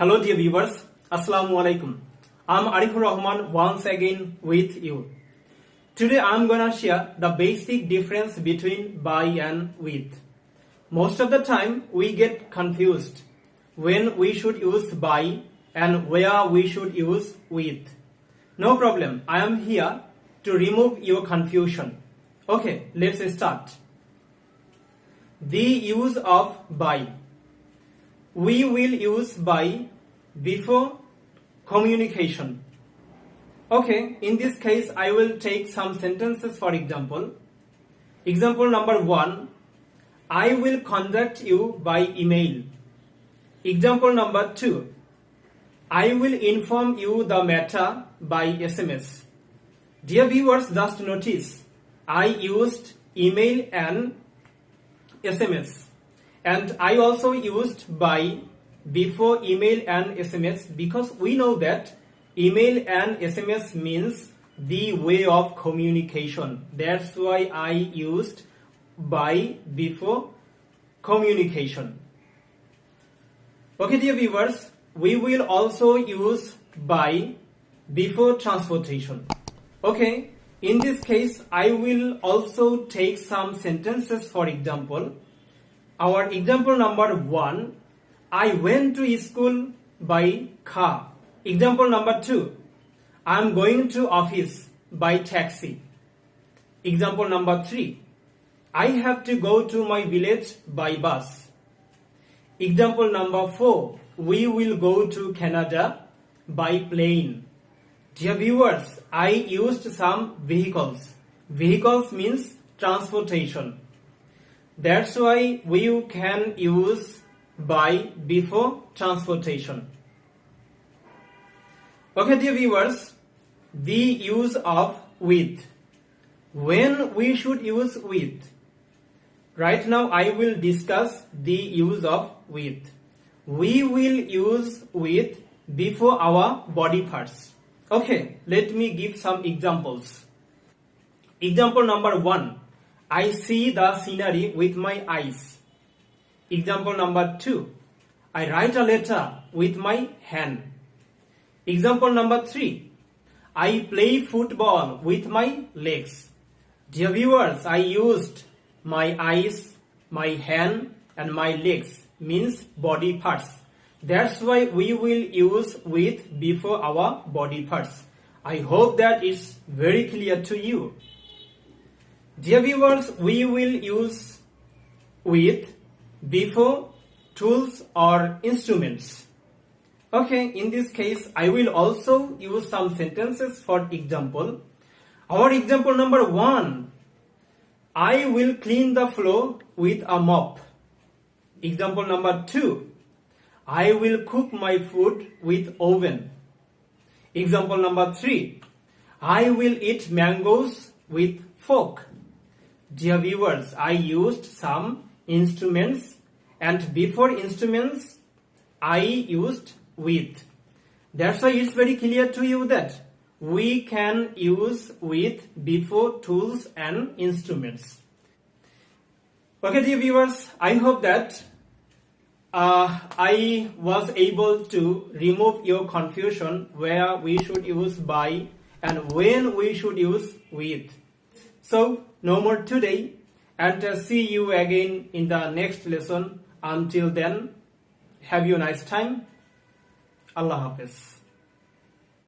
Hello dear viewers, Assalamu alaikum. I'm Arifur Rahman once again with you. Today I'm gonna share the basic difference between by and with. Most of the time we get confused when we should use by and where we should use with. No problem, I am here to remove your confusion. Okay, let's start. The use of by. We will use by before communication. Okay, in this case I will take some sentences for example. Example number 1, I will contact you by email. Example number 2, I will inform you the matter by SMS. Dear viewers, just notice I used email and SMS, and I also used by before email and SMS because we know that email and SMS means the way of communication. That's why I used by before communication. Okay, dear viewers, we will also use by before transportation. Okay, in this case I will also take some sentences for example. Our example number 1, I went to school by car. Example number 2, I am going to office by taxi. Example number 3, I have to go to my village by bus. Example number 4, we will go to Canada by plane. Dear viewers, I used some vehicles. Vehicles means transportation. That's why we can use by before transportation. Okay, dear viewers, the use of with. When we should use with? Right now I will discuss the use of with. We will use with before our body parts. Okay, let me give some examples. Example number 1, I see the scenery with my eyes. Example number 2, I write a letter with my hand. Example number 3, I play football with my legs. Dear viewers, I used my eyes, my hand and my legs means body parts. That's why we will use with before our body parts. I hope that is very clear to you. Dear viewers, we will use with before tools or instruments. Okay, in this case I will also use some sentences for example. Our example number 1, I will clean the floor with a mop. Example number 2, I will cook my food with oven. Example number 3, I will eat mangoes with fork. Dear viewers, I used some instruments and before instruments I used with. That's why it's very clear to you that we can use with before tools and instruments. Okay, dear viewers, I hope that I was able to remove your confusion where we should use by and when we should use with. So, no more today, and see you again in the next lesson. Until then, have you a nice time. Allah Hafiz.